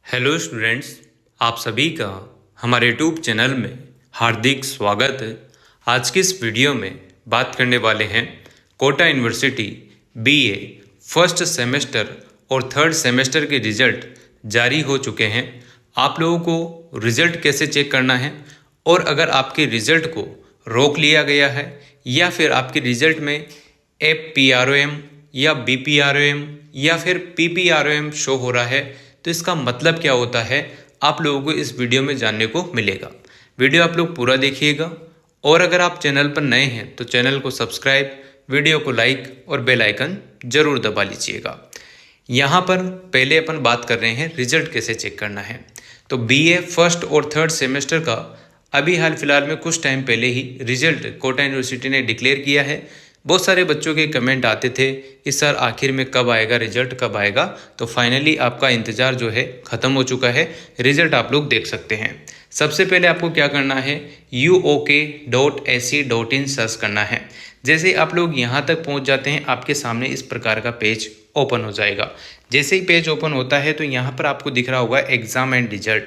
Hello students, आप सभी का हमारे यूट्यूब चैनल में हार्दिक स्वागत है। आज की इस वीडियो में बात करने वाले हैं Kota university BA first semester और थर्ड सेमेस्टर के रिजल्ट जारी हो चुके हैं। आप लोगों को रिजल्ट कैसे चेक करना है और अगर आपके रिजल्ट को रोक लिया गया है या फिर आपके रिजल्ट में FPROM या BPROM या फिर PPROM शो हो रहा है तो इसका मतलब क्या होता है, आप लोगों को इस वीडियो में जानने को मिलेगा। वीडियो आप लोग पूरा देखिएगा और अगर आप चैनल पर नए हैं तो चैनल को सब्सक्राइब, वीडियो को लाइक और बेल आइकन जरूर दबा लीजिएगा। यहाँ पर पहले अपन बात कर रहे हैं रिजल्ट कैसे चेक करना है। तो BA फर्स्ट और थर्ड सेमेस्टर का अभी हाल फिलहाल में कुछ टाइम पहले ही रिजल्ट कोटा यूनिवर्सिटी ने डिक्लेयर किया है। बहुत सारे बच्चों के कमेंट आते थे कि सर आखिर में कब आएगा रिजल्ट, कब आएगा। तो फाइनली आपका इंतज़ार जो है ख़त्म हो चुका है। रिजल्ट आप लोग देख सकते हैं। सबसे पहले आपको क्या करना है, uok.ac.in सर्च करना है। जैसे आप लोग यहाँ तक पहुँच जाते हैं आपके सामने इस प्रकार का पेज ओपन हो जाएगा। जैसे ही पेज ओपन होता है तो यहाँ पर आपको दिख रहा होगा एग्ज़ाम एंड रिजल्ट,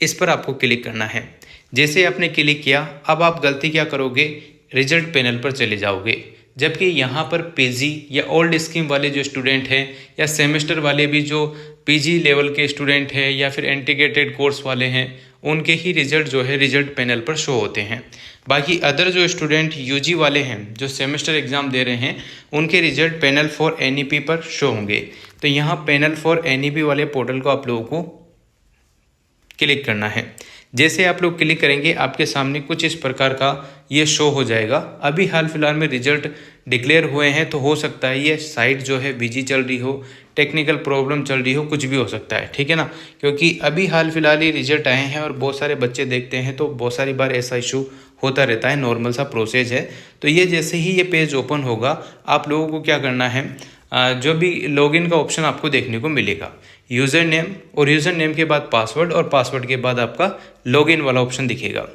इस पर आपको क्लिक करना है। जैसे आपने क्लिक किया, अब आप गलती क्या करोगे, रिजल्ट पैनल पर चले जाओगे। जबकि यहाँ पर पीजी या ओल्ड स्कीम वाले जो स्टूडेंट हैं या सेमेस्टर वाले भी जो पीजी लेवल के स्टूडेंट हैं या फिर इंटीग्रेटेड कोर्स वाले हैं, उनके ही रिजल्ट जो है रिजल्ट पैनल पर शो होते हैं। बाकी अदर जो स्टूडेंट यूजी वाले हैं जो सेमेस्टर एग्ज़ाम दे रहे हैं, उनके रिजल्ट पैनल फॉर NEP पर शो होंगे। तो यहाँ पैनल फॉर NEP वाले पोर्टल को आप लोगों को क्लिक करना है। जैसे आप लोग क्लिक करेंगे आपके सामने कुछ इस प्रकार का ये शो हो जाएगा। अभी हाल फिलहाल में रिजल्ट डिक्लेयर हुए हैं तो हो सकता है ये साइट जो है बिजी चल रही हो, टेक्निकल प्रॉब्लम चल रही हो, कुछ भी हो सकता है, ठीक है ना। क्योंकि अभी हाल फिलहाल ही रिजल्ट आए हैं और बहुत सारे बच्चे देखते हैं तो बहुत सारी बार ऐसा इशू होता रहता है, नॉर्मल सा प्रोसेस है। तो ये जैसे ही ये पेज ओपन होगा आप लोगों को क्या करना है, जो भी लॉगिन का ऑप्शन आपको देखने को मिलेगा, यूज़र नेम और यूज़र नेम के बाद पासवर्ड और पासवर्ड के बाद आपका लॉगिन वाला ऑप्शन दिखेगा,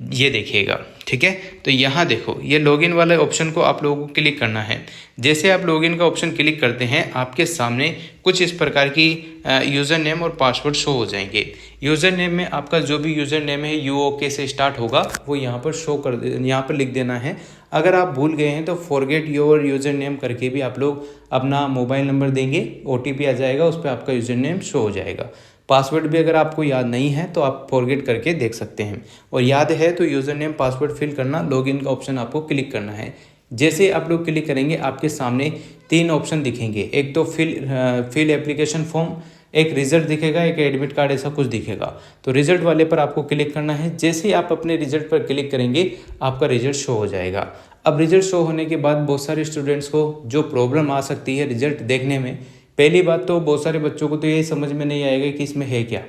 ये देखिएगा, ठीक है। तो यहाँ देखो ये लॉगिन वाले ऑप्शन को आप लोगों को क्लिक करना है। जैसे आप लॉगिन का ऑप्शन क्लिक करते हैं आपके सामने कुछ इस प्रकार की यूज़र नेम और पासवर्ड शो हो जाएंगे। यूज़र नेम में आपका जो भी यूज़र नेम है UOK से स्टार्ट होगा वो यहाँ पर शो कर यहाँ पर लिख देना है। अगर आप भूल गए हैं तो फॉरगेट योर यूज़र नेम करके भी आप लोग अपना मोबाइल नंबर देंगे, OTP आ जाएगा, उस पर आपका यूज़र नेम शो हो जाएगा। पासवर्ड भी अगर आपको याद नहीं है तो आप फॉरगेट करके देख सकते हैं, और याद है तो यूज़र नेम पासवर्ड फिल करना, लॉगिन का ऑप्शन आपको क्लिक करना है। जैसे आप लोग क्लिक करेंगे आपके सामने 3 ऑप्शन दिखेंगे, एक तो फिल एप्लीकेशन फॉर्म, एक रिजल्ट दिखेगा, एक एडमिट कार्ड, ऐसा कुछ दिखेगा। तो रिजल्ट वाले पर आपको क्लिक करना है। जैसे ही आप अपने रिजल्ट पर क्लिक करेंगे आपका रिजल्ट शो हो जाएगा। अब रिजल्ट शो होने के बाद बहुत सारे स्टूडेंट्स को जो प्रॉब्लम आ सकती है रिजल्ट देखने में, पहली बात तो बहुत सारे बच्चों को तो यही समझ में नहीं आएगा कि इसमें है क्या,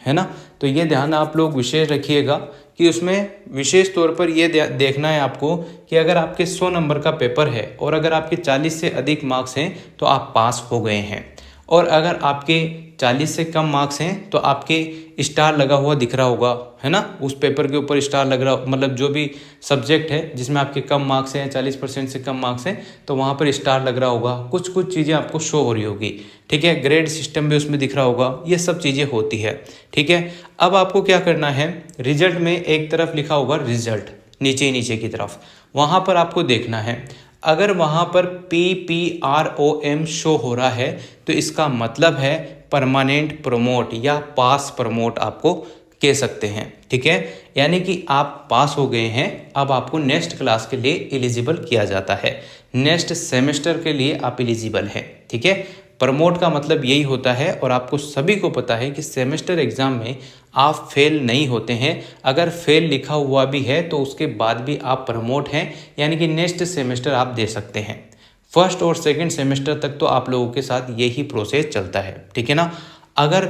है ना। तो ये ध्यान आप लोग विशेष रखिएगा कि उसमें विशेष तौर पर ये देखना है आपको कि अगर आपके 100 नंबर का पेपर है और अगर आपके 40 से अधिक मार्क्स हैं तो आप पास हो गए हैं, और अगर आपके 40 से कम मार्क्स हैं तो आपके स्टार लगा हुआ दिख रहा होगा, है ना। उस पेपर के ऊपर स्टार लग रहा, मतलब जो भी सब्जेक्ट है जिसमें आपके कम मार्क्स हैं, 40% से कम मार्क्स हैं, तो वहाँ पर स्टार लग रहा होगा। कुछ चीज़ें आपको शो हो रही होगी, ठीक है। ग्रेड सिस्टम भी उसमें दिख रहा होगा, ये सब चीज़ें होती है, ठीक है। अब आपको क्या करना है, रिजल्ट में एक तरफ लिखा होगा रिजल्ट, नीचे की तरफ, वहाँ पर आपको देखना है। अगर वहाँ पर PPROM शो हो रहा है तो इसका मतलब है परमानेंट प्रमोट या पास प्रमोट आपको कह सकते हैं, ठीक है। यानी कि आप पास हो गए हैं, अब आपको नेक्स्ट क्लास के लिए एलिजिबल किया जाता है, नेक्स्ट सेमेस्टर के लिए आप एलिजिबल हैं, ठीक है। प्रमोट का मतलब यही होता है, और आपको सभी को पता है कि सेमेस्टर एग्ज़ाम में आप फेल नहीं होते हैं। अगर फेल लिखा हुआ भी है तो उसके बाद भी आप प्रमोट हैं, यानी कि नेक्स्ट सेमेस्टर आप दे सकते हैं। फर्स्ट और सेकंड सेमेस्टर तक तो आप लोगों के साथ यही प्रोसेस चलता है, ठीक है ना। अगर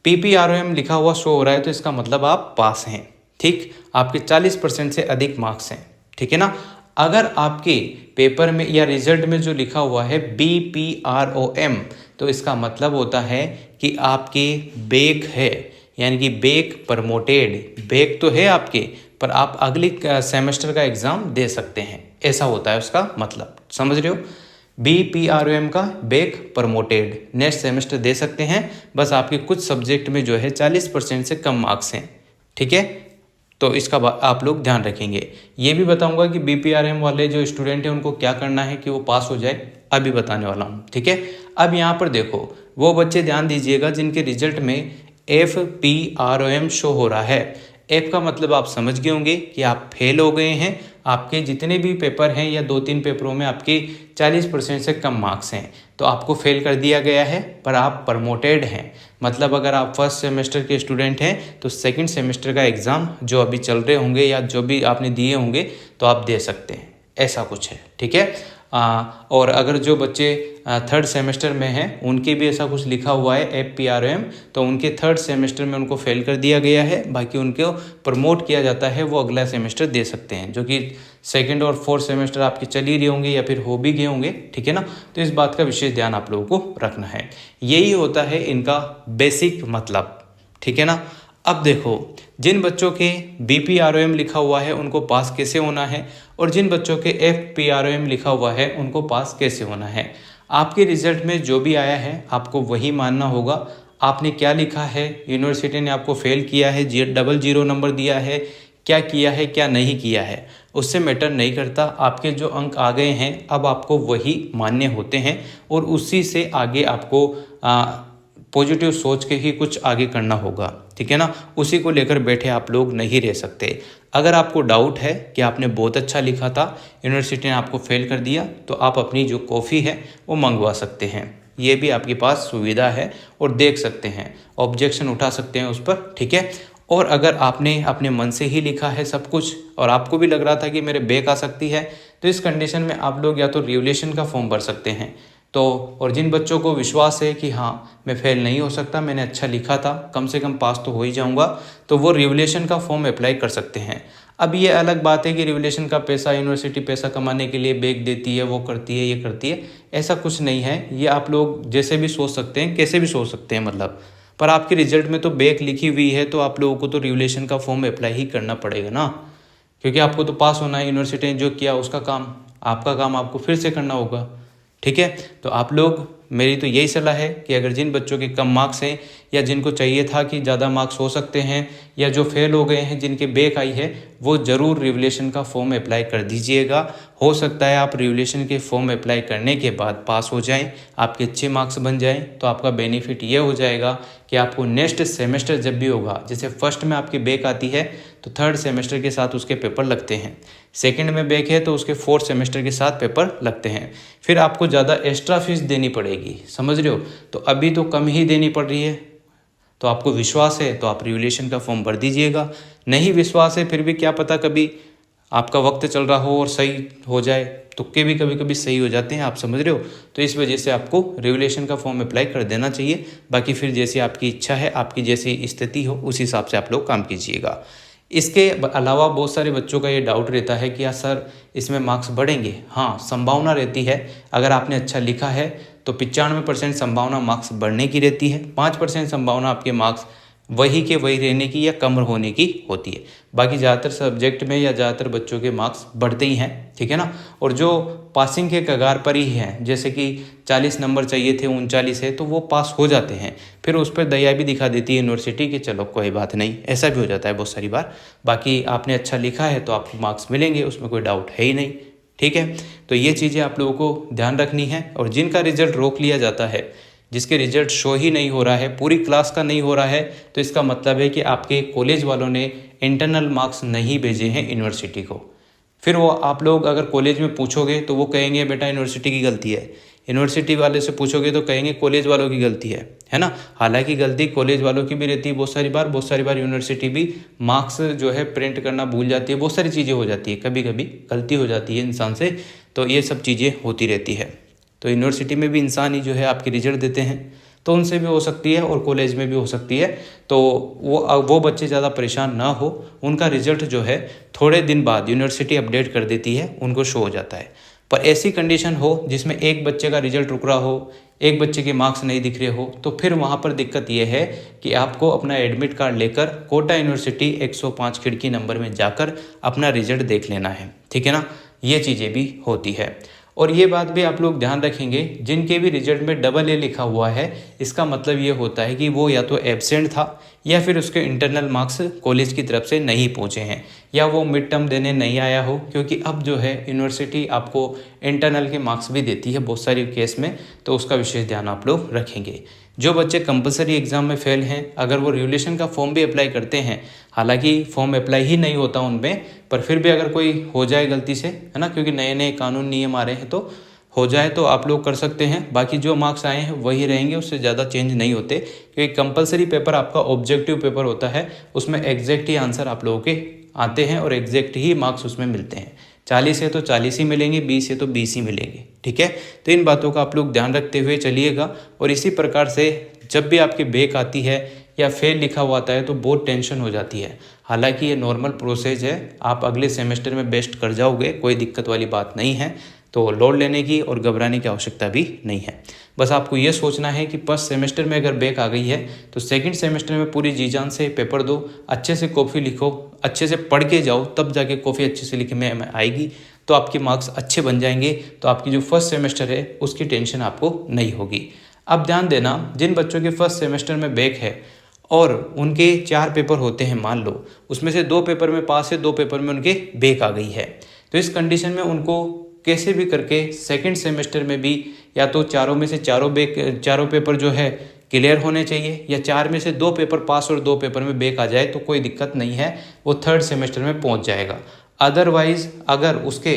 PPROM लिखा हुआ शो हो रहा है तो इसका मतलब आप पास हैं, ठीक, आपके 40% से अधिक मार्क्स हैं, ठीक है ना। अगर आपके पेपर में या रिजल्ट में जो लिखा हुआ है BPROM तो इसका मतलब होता है कि आपके बैक है, यानी कि बैक प्रमोटेड, बैक तो है आपके पर आप अगली सेमेस्टर का एग्ज़ाम दे सकते हैं, ऐसा होता है उसका मतलब, समझ रहे हो। BPROM का बैक प्रमोटेड नेक्स्ट सेमेस्टर दे सकते हैं, बस आपके कुछ सब्जेक्ट में जो है 40% से कम मार्क्स हैं, ठीक है। तो इसका आप लोग ध्यान रखेंगे। ये भी बताऊंगा कि BPROM वाले जो स्टूडेंट हैं उनको क्या करना है कि वो पास हो जाए, अभी बताने वाला हूँ, ठीक है। अब यहाँ पर देखो, वो बच्चे ध्यान दीजिएगा जिनके रिजल्ट में FPROM शो हो रहा है। F का मतलब आप समझ गए होंगे कि आप फेल हो गए हैं, आपके जितने भी पेपर हैं या 2-3 पेपरों में आपके 40% से कम मार्क्स हैं, तो आपको फेल कर दिया गया है, पर आप प्रमोटेड हैं। मतलब अगर आप फर्स्ट सेमेस्टर के स्टूडेंट हैं तो सेकंड सेमेस्टर का एग्ज़ाम जो अभी चल रहे होंगे या जो भी आपने दिए होंगे तो आप दे सकते हैं, ऐसा कुछ है, ठीक है। और अगर जो बच्चे थर्ड सेमेस्टर में हैं उनके भी ऐसा कुछ लिखा हुआ है FPROM, तो उनके थर्ड सेमेस्टर में उनको फेल कर दिया गया है, बाकी उनको प्रमोट किया जाता है, वो अगला सेमेस्टर दे सकते हैं, जो कि सेकंड और फोर्थ सेमेस्टर आपके चल ही रहे होंगे या फिर हो भी गए होंगे, ठीक है ना। तो इस बात का विशेष ध्यान आप लोगों को रखना है। यही होता है इनका बेसिक मतलब, ठीक है ना। अब देखो, जिन बच्चों के BPROM लिखा हुआ है उनको पास कैसे होना है, और जिन बच्चों के FPROM लिखा हुआ है उनको पास कैसे होना है। आपके रिजल्ट में जो भी आया है आपको वही मानना होगा। आपने क्या लिखा है, यूनिवर्सिटी ने आपको फेल किया है, 0 नंबर दिया है, क्या किया है क्या नहीं किया है, उससे मैटर नहीं करता। आपके जो अंक आ गए हैं अब आपको वही मान्य होते हैं, और उसी से आगे आपको पॉजिटिव सोच के ही कुछ आगे करना होगा, ठीक है ना। उसी को लेकर बैठे आप लोग नहीं रह सकते। अगर आपको डाउट है कि आपने बहुत अच्छा लिखा था, यूनिवर्सिटी ने आपको फेल कर दिया, तो आप अपनी जो कॉफ़ी है वो मंगवा सकते हैं, ये भी आपके पास सुविधा है, और देख सकते हैं, ऑब्जेक्शन उठा सकते हैं उस पर, ठीक है। और अगर आपने अपने मन से ही लिखा है सब कुछ और आपको भी लग रहा था कि मेरे बैक आ सकती है, तो इस कंडीशन में आप लोग या तो रिवोल्यूशन का फॉर्म भर सकते हैं। तो और जिन बच्चों को विश्वास है कि हाँ मैं फेल नहीं हो सकता, मैंने अच्छा लिखा था, कम से कम पास तो हो ही जाऊंगा, तो वो रिवोल्यूशन का फॉर्म अप्लाई कर सकते हैं। अब ये अलग बात है कि रिवोल्यूशन का पैसा यूनिवर्सिटी पैसा कमाने के लिए बैक देती है, वो करती है, ये करती है, ऐसा कुछ नहीं है। ये आप लोग जैसे भी सोच सकते हैं, कैसे भी सोच सकते हैं मतलब, पर आपके रिजल्ट में तो बैक लिखी हुई है, तो आप लोगों को तो रिवोल्यूशन का फॉर्म अप्लाई ही करना पड़ेगा ना, क्योंकि आपको तो पास होना है। यूनिवर्सिटी ने जो किया उसका काम, आपका काम आपको फिर से करना होगा, ठीक है। तो आप लोग, मेरी तो यही सलाह है कि अगर जिन बच्चों के कम मार्क्स हैं या जिनको चाहिए था कि ज़्यादा मार्क्स हो सकते हैं, या जो फेल हो गए हैं, जिनके बैक आई है, वो ज़रूर रिवोल्यूशन का फॉर्म अप्लाई कर दीजिएगा। हो सकता है आप रिवोल्यूशन के फॉर्म अप्लाई करने के बाद पास हो जाएं, आपके अच्छे मार्क्स बन जाएं, तो आपका बेनिफिट ये हो जाएगा कि आपको नेक्स्ट सेमेस्टर जब भी होगा, जैसे फर्स्ट में आपकी बैक आती है तो थर्ड सेमेस्टर के साथ उसके पेपर लगते हैं, सेकंड में बैक है तो उसके फोर्थ सेमेस्टर के साथ पेपर लगते हैं, फिर आपको ज़्यादा एक्स्ट्रा फीस देनी पड़ेगी, समझ रहे हो। तो अभी तो कम ही देनी पड़ रही है, तो आपको विश्वास है तो आप रिवोल्यूशन का फॉर्म भर दीजिएगा। नहीं विश्वास है, फिर भी क्या पता कभी आपका वक्त चल रहा हो और सही हो जाए, तुक्के भी कभी कभी सही हो जाते हैं, आप समझ रहे हो। तो इस वजह से आपको रिवोल्यूशन का फॉर्म अप्लाई कर देना चाहिए। बाकी फिर जैसी आपकी इच्छा है, आपकी जैसी स्थिति हो, उस हिसाब से आप लोग काम कीजिएगा। इसके अलावा बहुत सारे बच्चों का ये डाउट रहता है कि यार सर इसमें मार्क्स बढ़ेंगे। हाँ, संभावना रहती है, अगर आपने अच्छा लिखा है तो 95% संभावना मार्क्स बढ़ने की रहती है, 5% संभावना आपके मार्क्स वही के वही रहने की या कम होने की होती है। बाकी ज़्यादातर सब्जेक्ट में या ज़्यादातर बच्चों के मार्क्स बढ़ते ही हैं, ठीक है ना। और जो पासिंग के कगार पर ही हैं, जैसे कि 40 नंबर चाहिए थे 39 है, तो वो पास हो जाते हैं। फिर उस पर दया भी दिखा देती है यूनिवर्सिटी कि चलो कोई बात नहीं, ऐसा भी हो जाता है बहुत सारी बार। बाकी आपने अच्छा लिखा है तो आपको मार्क्स मिलेंगे, उसमें कोई डाउट है ही नहीं, ठीक है। तो ये चीज़ें आप लोगों को ध्यान रखनी है। और जिनका रिजल्ट रोक लिया जाता है, जिसके रिजल्ट शो ही नहीं हो रहा है, पूरी क्लास का नहीं हो रहा है, तो इसका मतलब है कि आपके कॉलेज वालों ने इंटरनल मार्क्स नहीं भेजे हैं यूनिवर्सिटी को। फिर वो आप लोग अगर कॉलेज में पूछोगे तो वो कहेंगे बेटा यूनिवर्सिटी की गलती है, यूनिवर्सिटी वाले से पूछोगे तो कहेंगे कॉलेज वालों की गलती है ना। हालांकि गलती कॉलेज वालों की भी रहती है बहुत सारी बार यूनिवर्सिटी भी मार्क्स जो है प्रिंट करना भूल जाती है, बहुत सारी चीज़ें हो जाती है, कभी कभी गलती हो जाती है इंसान से, तो ये सब चीज़ें होती रहती है। तो यूनिवर्सिटी में भी इंसान ही जो है आपके रिजल्ट देते हैं, तो उनसे भी हो सकती है और कॉलेज में भी हो सकती है। तो वो बच्चे ज़्यादा परेशान ना हो, उनका रिजल्ट जो है थोड़े दिन बाद यूनिवर्सिटी अपडेट कर देती है, उनको शो हो जाता है। पर ऐसी कंडीशन हो जिसमें एक बच्चे का रिजल्ट रुक रहा हो, एक बच्चे के मार्क्स नहीं दिख रहे हो, तो फिर वहाँ पर दिक्कत ये है कि आपको अपना एडमिट कार्ड लेकर कोटा यूनिवर्सिटी 105 खिड़की नंबर में जाकर अपना रिजल्ट देख लेना है, ठीक है ना। ये चीज़ें भी होती है। और ये बात भी आप लोग ध्यान रखेंगे, जिनके भी रिजल्ट में AA लिखा हुआ है, इसका मतलब ये होता है कि वो या तो एब्सेंट था या फिर उसके इंटरनल मार्क्स कॉलेज की तरफ से नहीं पहुँचे हैं, या वो मिड टर्म देने नहीं आया हो, क्योंकि अब जो है यूनिवर्सिटी आपको इंटरनल के मार्क्स भी देती है बहुत सारी केस में, तो उसका विशेष ध्यान आप लोग रखेंगे। जो बच्चे कंपलसरी एग्ज़ाम में फेल हैं, अगर वो रेगुलेशन का फॉर्म भी अप्लाई करते हैं, हालांकि फॉर्म अप्लाई ही नहीं होता उनमें, पर फिर भी अगर कोई हो जाए गलती से, है ना, क्योंकि नए नए कानून नियम आ रहे हैं, तो हो जाए तो आप लोग कर सकते हैं। बाकी जो मार्क्स आए हैं वही रहेंगे, उससे ज़्यादा चेंज नहीं होते, क्योंकि कंपलसरी पेपर आपका ऑब्जेक्टिव पेपर होता है, उसमें एग्जैक्ट ही आंसर आप लोगों के आते हैं और एग्जैक्ट ही मार्क्स उसमें मिलते हैं। 40 है तो 40 ही मिलेंगे, 20 है तो 20 ही मिलेंगे, ठीक है। तो इन बातों का आप लोग ध्यान रखते हुए चलिएगा। और इसी प्रकार से जब भी आपकी बैक आती है या फेल लिखा हुआ आता है तो बहुत टेंशन हो जाती है। हालांकि ये नॉर्मल प्रोसेस है, आप अगले सेमेस्टर में बेस्ट कर जाओगे, कोई दिक्कत वाली बात नहीं है। तो लोड लेने की और घबराने की आवश्यकता भी नहीं है। बस आपको ये सोचना है कि फर्स्ट सेमेस्टर में अगर बैक आ गई है तो सेकंड सेमेस्टर में पूरी जी जान से पेपर दो, अच्छे से कॉपी लिखो, अच्छे से पढ़ के जाओ, तब जाके कॉपी अच्छे से लिखने में आएगी, तो आपके मार्क्स अच्छे बन जाएंगे। तो आपकी जो फर्स्ट सेमेस्टर है उसकी टेंशन आपको नहीं होगी। अब ध्यान देना, जिन बच्चों के फर्स्ट सेमेस्टर में बैक है और उनके 4 पेपर होते हैं, मान लो उसमें से 2 पेपर में पास है, 2 पेपर में उनके बैक आ गई है, तो इस कंडीशन में उनको कैसे भी करके सेकंड सेमेस्टर में भी या तो चारों में से चारों पेपर जो है क्लियर होने चाहिए, या 4 में से 2 पेपर पास और 2 पेपर में बैक आ जाए तो कोई दिक्कत नहीं है, वो थर्ड सेमेस्टर में पहुंच जाएगा। अदरवाइज अगर उसके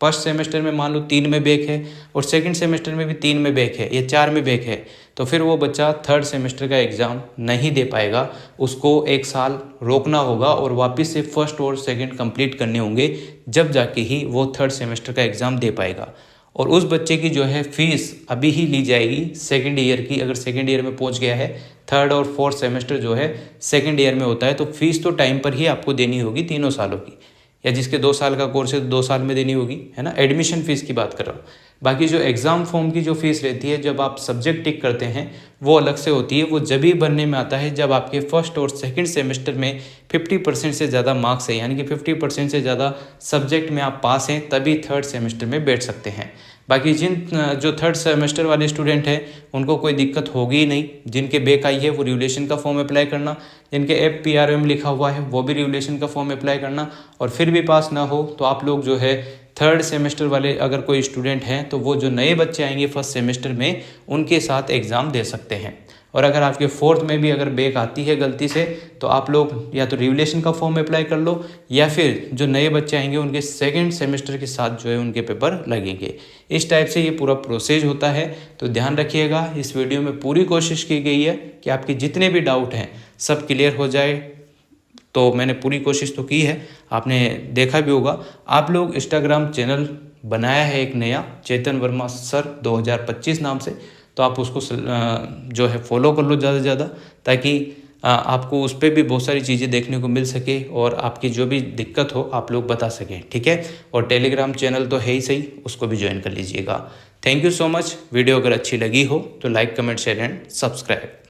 फर्स्ट सेमेस्टर में मान लो 3 में बैक है और सेकंड सेमेस्टर में भी 3 में बैक है या 4 में बैक है, तो फिर वो बच्चा थर्ड सेमेस्टर का एग्ज़ाम नहीं दे पाएगा। उसको 1 साल रोकना होगा और वापस से फर्स्ट और सेकंड कंप्लीट करने होंगे, जब जाके ही वो थर्ड सेमेस्टर का एग्ज़ाम दे पाएगा। और उस बच्चे की जो है फीस अभी ही ली जाएगी सेकेंड ईयर की, अगर सेकेंड ईयर में पहुंच गया है। थर्ड और फोर्थ सेमेस्टर जो है सेकेंड ईयर में होता है, तो फीस तो टाइम पर ही आपको देनी होगी 3 सालों की, या जिसके 2 साल का कोर्स है तो 2 साल में देनी होगी, है ना। एडमिशन फ़ीस की बात कर रहा हूँ। बाकी जो एग्ज़ाम फॉर्म की जो फ़ीस रहती है, जब आप सब्जेक्ट टिक करते हैं, वो अलग से होती है। वो जब ही भरने में आता है जब आपके फर्स्ट और सेकंड सेमेस्टर में 50% से ज़्यादा मार्क्स है, यानी कि 50% से ज़्यादा सब्जेक्ट में आप पास हैं, तभी थर्ड सेमेस्टर में बैठ सकते हैं। बाकी जो थर्ड सेमेस्टर वाले स्टूडेंट हैं उनको कोई दिक्कत होगी ही नहीं। जिनके बैक आई है वो रेगुलेशन का फॉर्म अप्लाई करना, जिनके FPRM लिखा हुआ है वो भी रेगुलेशन का फॉर्म अप्लाई करना, और फिर भी पास ना हो तो आप लोग जो है थर्ड सेमेस्टर वाले अगर कोई स्टूडेंट हैं तो वो जो नए बच्चे आएंगे फर्स्ट सेमेस्टर में, उनके साथ एग्ज़ाम दे सकते हैं। और अगर आपके फोर्थ में भी अगर बैक आती है गलती से, तो आप लोग या तो रेगुलेशन का फॉर्म अप्लाई कर लो, या फिर जो नए बच्चे आएंगे उनके सेकंड सेमेस्टर के साथ जो है उनके पेपर लगेंगे। इस टाइप से ये पूरा प्रोसेस होता है। तो ध्यान रखिएगा, इस वीडियो में पूरी कोशिश की गई है कि आपके जितने भी डाउट हैं सब क्लियर हो जाए। तो मैंने पूरी कोशिश तो की है, आपने देखा भी होगा। आप लोग इंस्टाग्राम चैनल बनाया है एक नया, चेतन वर्मा सर 2025 नाम से, तो आप उसको जो है फॉलो कर लो ज़्यादा से ज़्यादा, ताकि आपको उस पर भी बहुत सारी चीज़ें देखने को मिल सके और आपकी जो भी दिक्कत हो आप लोग बता सकें, ठीक है। और टेलीग्राम चैनल तो है ही सही, उसको भी ज्वाइन कर लीजिएगा। Thank you so much. Video अगर अच्छी लगी हो तो like, comment, share and subscribe.